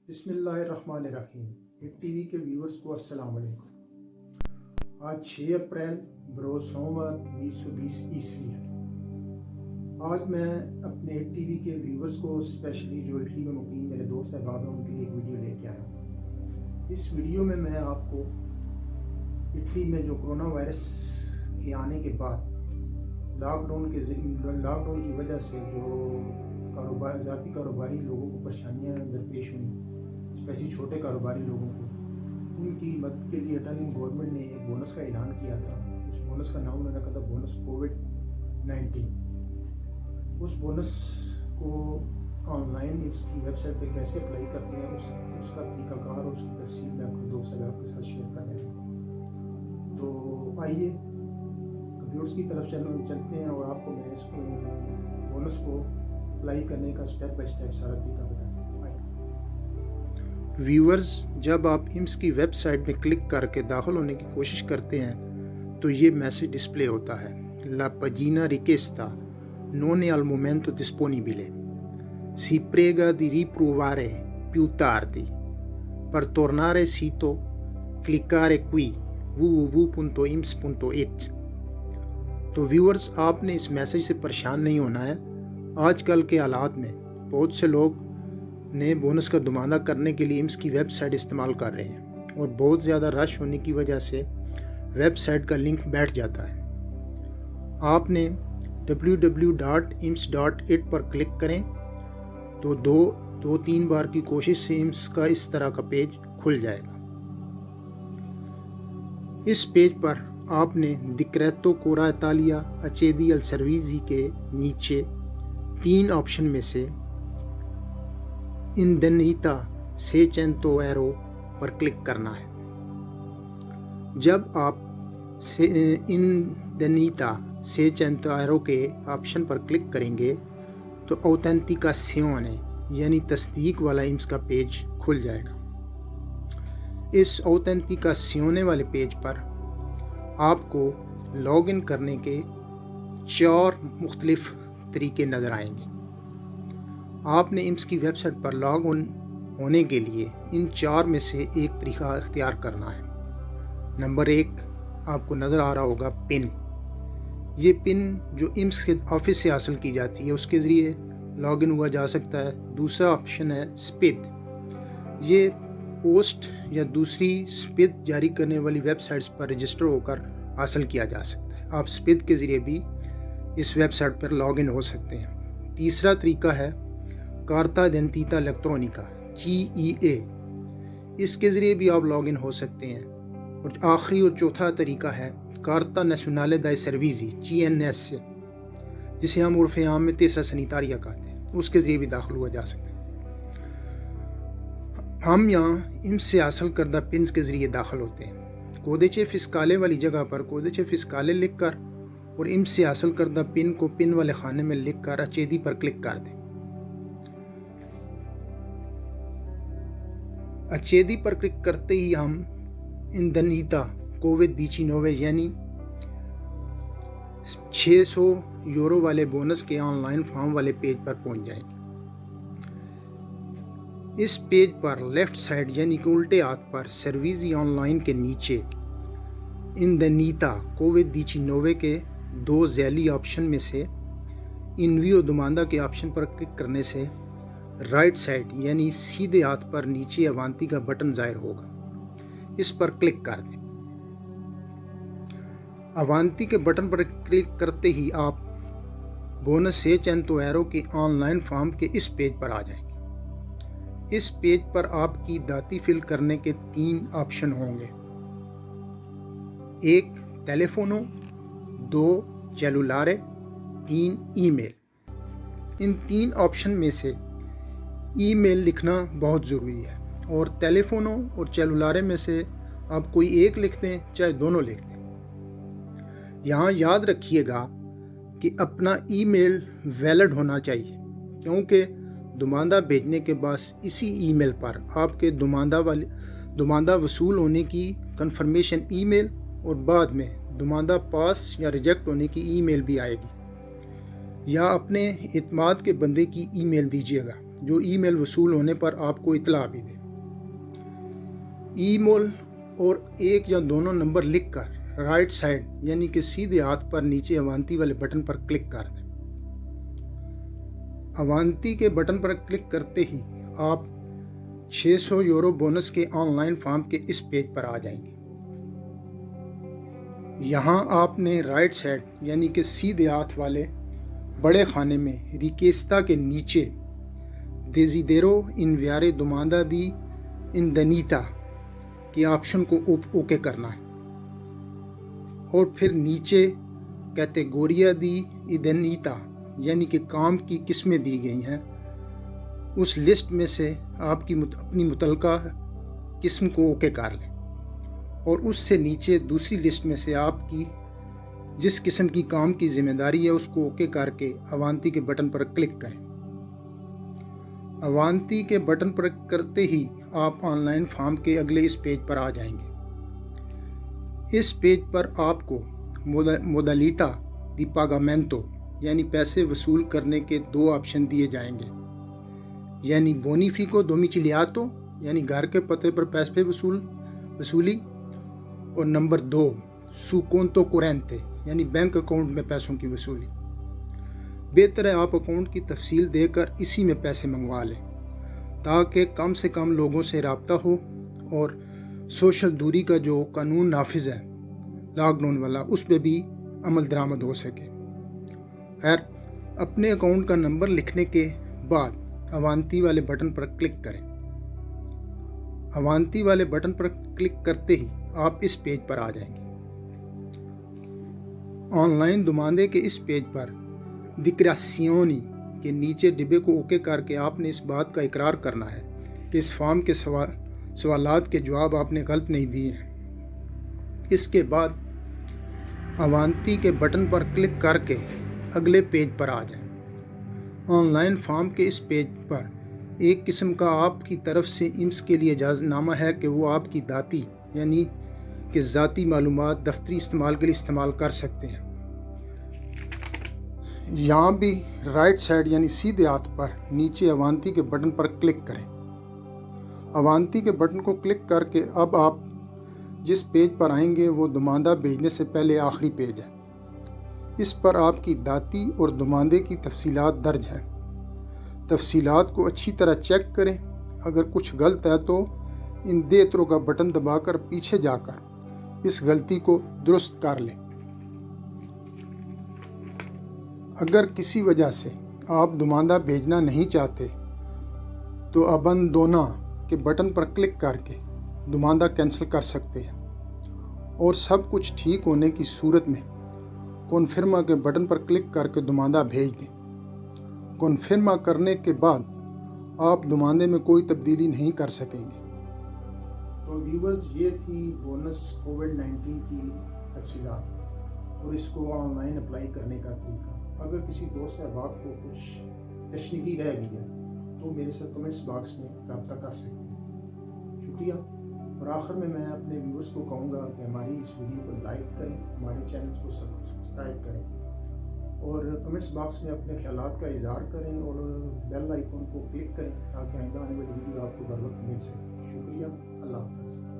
بسم اللہ الرحمن الرحیم۔ ہٹ ٹی وی کے ویورز کو السلام علیکم۔ آج 6 اپریل بروز سوموار 2020 عیسوی ہے۔ آج میں اپنے ہٹ ٹی وی کے ویورز کو اسپیشلی جو اٹلی میں مقیم میرے دوست احباب ہیں ان کے لیے ایک ویڈیو لے کے آیا ہوں۔ اس ویڈیو میں میں آپ کو اٹلی میں جو کرونا وائرس کے آنے کے بعد لاک ڈاؤن کی وجہ سے جو ذاتی کاروباری لوگوں کو پریشانیاں درپیش ہوئیں، اسپیشلی چھوٹے کاروباری لوگوں کو، ان کی مدد کے لیے اٹلی گورنمنٹ نے ایک بونس کا اعلان کیا تھا۔ اس بونس کا نام انہوں نے رکھا تھا بونس کووڈ-19۔ اس بونس کو آن لائن اس کی ویب سائٹ پہ کیسے اپلائی کرتے ہیں اس کا طریقہ کار اور اس کی تفصیل میں اپنے دوست احباب کے ساتھ شیئر کرنے لگا۔ تو آئیے کمپیوٹرز کی طرف چلتے ہیں اور آپ کو میں اس کو بونس کو اپلائی کرنے کا سٹیپ بائی سٹیپ سارا طریقہ بتاتا ہوں۔ ویورز، جب آپ ایمس کی ویب سائٹ میں کلک کر کے داخل ہونے کی کوشش کرتے ہیں تو یہ میسیج ڈسپلے ہوتا ہے: La pagina richiesta non è al momento disponibile. Si prega di riprovare più tardi. Per tornare al sito, cliccare qui www.ims.it۔ تو ویورز، آپ نے اس میسیج سے پریشان نہیں ہونا ہے۔ آج کل کے حالات میں بہت سے لوگ نئے بونس کا دماندہ کرنے کے لیے ایمس کی ویب سائٹ استعمال کر رہے ہیں اور بہت زیادہ رش ہونے کی وجہ سے ویب سائٹ کا لنک بیٹھ جاتا ہے۔ آپ نے www.ims.it پر کلک کریں تو دو تین بار کی کوشش سے ایمس کا اس طرح کا پیج کھل جائے گا۔ اس پیج پر آپ نے Decreto Cura Italia Accedi al Servizi کے نیچے 3 آپشن میں سے Indennità €600 پر کلک کرنا ہے۔ جب آپ Indennità €600 کے آپشن پر کلک کریں گے تو Autenticazione یعنی تصدیق والا ایمس کا پیج کھل جائے گا۔ اس Autenticazione والے پیج پر آپ کو لاگ ان کرنے کے 4 مختلف طریقے نظر آئیں گے۔ آپ نے ایمس کی ویب سائٹ پر لاگ ان ہونے کے لیے ان 4 میں سے ایک طریقہ اختیار کرنا ہے۔ نمبر 1 آپ کو نظر آ رہا ہوگا پن۔ یہ پن جو ایمس کے آفس سے حاصل کی جاتی ہے، اس کے ذریعے لاگ ان ہوا جا سکتا ہے۔ دوسرا آپشن ہے سپید۔ یہ پوسٹ یا دوسری سپید جاری کرنے والی ویب سائٹس پر رجسٹر ہو کر حاصل کیا جا سکتا ہے۔ آپ سپید کے ذریعے بھی اس ویب سائٹ پر لاگ ان ہو سکتے ہیں۔ تیسرا طریقہ ہے کارتا d'identità elettronica (CEA). اس کے ذریعے بھی آپ لاگ ان ہو سکتے ہیں۔ اور آخری اور چوتھا طریقہ ہے کارتا nazionale dei servizi (CNS), جسے ہم عرف عام میں تیسرا سنیتاریہ کہتے ہیں۔ اس کے ذریعے بھی داخل ہوا جا سکتا ہے۔ ہم یہاں ایمس سے حاصل کردہ پنز کے ذریعے داخل ہوتے ہیں۔ کوڈیچے فسکالے والی جگہ پر کوڈیچے فسکالے لکھ کر اور ایمس سے حاصل کردہ پن کو پن والے خانے میں لکھ کر اچیدی پر کلک کر دیں۔ اچیدی پر کلک کرتے ہی ہم Indennità Covid-19 یعنی €600 والے بونس کے آن لائن فارم والے پیج پر پہنچ جائیں گے۔ اس پیج پر لیفٹ سائڈ یعنی کہ الٹے ہاتھ پر سرویزی آن لائن کے نیچے Indennità Covid-19 کے 2 ذیلی آپشن میں سے انویو دماندہ کے آپشن پر کلک کرنے سے رائٹ سائڈ یعنی سیدھے ہاتھ پر نیچے اوانتی کا بٹن ظاہر ہوگا۔ اس پر کلک کر دیں۔ اوانتی کے بٹن پر کلک کرتے ہی آپ بونس €600 کے آن لائن فارم کے اس پیج پر آ جائیں گے۔ اس پیج پر آپ کی داتی فل کرنے کے 3 آپشن ہوں گے: 1 ٹیلیفونو، 2 چیلولارے، 3 ای میل۔ ان 3 آپشن میں سے ای میل لکھنا بہت ضروری ہے، اور ٹیلیفونو اور چیلولارے میں سے آپ کوئی ایک لکھ دیں چاہے دونوں لکھ دیں۔ یہاں یاد رکھیے گا کہ اپنا ای میل ویلڈ ہونا چاہیے، کیونکہ دماندہ بھیجنے کے بعد اسی ای میل پر آپ کے دماندہ وصول ہونے کی کنفرمیشن ای میل اور بعد میں دماندہ پاس یا ریجیکٹ ہونے کی ای میل بھی آئے گی۔ یا اپنے اعتماد کے بندے کی ای میل دیجیے گا جو ای میل وصول ہونے پر آپ کو اطلاع بھی دے۔ ای میل اور ایک یا دونوں نمبر لکھ کر رائٹ سائڈ یعنی کہ سیدھے ہاتھ پر نیچے اوانتی والے بٹن پر کلک کر دیں۔ اوانتی کے بٹن پر کلک کرتے ہی آپ 600 یورو بونس کے آن لائن فارم کے اس پیج پر آ جائیں گے۔ یہاں آپ نے رائٹ سائڈ یعنی کہ سیدھے ہاتھ والے بڑے خانے میں ریکیستا کے نیچے دیزیدیرو انویارے دوماندا دی اندنیتا کے آپشن کو اوکے کرنا ہے، اور پھر نیچے کیٹیگوریا دی ادنیتا یعنی کہ کام کی قسمیں دی گئی ہیں، اس لسٹ میں سے آپ کی اپنی متعلقہ قسم کو اوکے کر لیں، اور اس سے نیچے دوسری لسٹ میں سے آپ کی جس قسم کی کام کی ذمہ داری ہے اس کو اوکے کر کے اوانتی کے بٹن پر کلک کریں۔ اوانتی کے بٹن پر کرتے ہی آپ آن لائن فارم کے اگلے اس پیج پر آ جائیں گے۔ اس پیج پر آپ کو موڈالیٹا دی پاگامنٹو یعنی پیسے وصول کرنے کے 2 آپشن دیے جائیں گے، یعنی بونیفیکو دومیچیلیاتو یعنی گھر کے پتے پر پیسے وصولی، اور نمبر 2 سو کونتو کورنتے یعنی بینک اکاؤنٹ میں پیسوں کی وصولی۔ بہتر ہے آپ اکاؤنٹ کی تفصیل دے کر اسی میں پیسے منگوا لیں تاکہ کم سے کم لوگوں سے رابطہ ہو اور سوشل دوری کا جو قانون نافذ ہے لاک ڈاؤن والا اس پہ بھی عمل درآمد ہو سکے۔ خیر، اپنے اکاؤنٹ کا نمبر لکھنے کے بعد اوانتی والے بٹن پر کلک کریں۔ اوانتی والے بٹن پر کلک کرتے ہی آپ اس پیج پر آ جائیں گے۔ آن لائن دوماندے کے اس پیج پر دیکراسیونی کے نیچے ڈبے کو اوکے کر کے آپ نے اس بات کا اقرار کرنا ہے کہ اس فارم کے سوالات کے جواب آپ نے غلط نہیں دیے ہیں۔ اس کے بعد اوانتی کے بٹن پر کلک کر کے اگلے پیج پر آ جائیں۔ آن لائن فارم کے اس پیج پر ایک قسم کا آپ کی طرف سے ایمس کے لیے اجازت نامہ ہے کہ وہ آپ کی ذاتی یعنی کہ ذاتی معلومات دفتری استعمال کے لیے استعمال کر سکتے ہیں۔ یہاں بھی رائٹ سائڈ یعنی سیدھے ہاتھ پر نیچے اوانتی کے بٹن پر کلک کریں۔ اوانتی کے بٹن کو کلک کر کے اب آپ جس پیج پر آئیں گے وہ دوماندہ بھیجنے سے پہلے آخری پیج ہے۔ اس پر آپ کی ذاتی اور دوماندے کی تفصیلات درج ہیں۔ تفصیلات کو اچھی طرح چیک کریں، اگر کچھ غلط ہے تو ان دیتروں کا بٹن دبا کر پیچھے جا کر اس غلطی کو درست کر لیں۔ اگر کسی وجہ سے آپ دوماندہ بھیجنا نہیں چاہتے تو ابندونا کے بٹن پر کلک کر کے دوماندہ کینسل کر سکتے ہیں، اور سب کچھ ٹھیک ہونے کی صورت میں کنفرما کے بٹن پر کلک کر کے دوماندہ بھیج دیں۔ کنفرما کرنے کے بعد آپ دوماندے میں کوئی تبدیلی نہیں کر سکیں گے۔ تو ویورز، یہ تھی بونس کووڈ-19 کی تفصیلات اور اس کو آن لائن اپلائی کرنے کا طریقہ۔ اگر کسی دوست احباب کو کچھ تشنیگی رہ گئی ہے تو میرے ساتھ کمنٹس باکس میں رابطہ کر سکتے ہیں۔ شکریہ۔ اور آخر میں اپنے ویورز کو کہوں گا کہ ہماری اس ویڈیو کو لائک کریں، ہمارے چینل کو سبسکرائب کریں، اور کمنٹس باکس میں اپنے خیالات کا اظہار کریں، اور بیل آئیکن کو کلک کریں تاکہ آئندہ آنے والی ویڈیو آپ کو بر وقت مل سکے۔ شکریہ۔ اللہ حافظ۔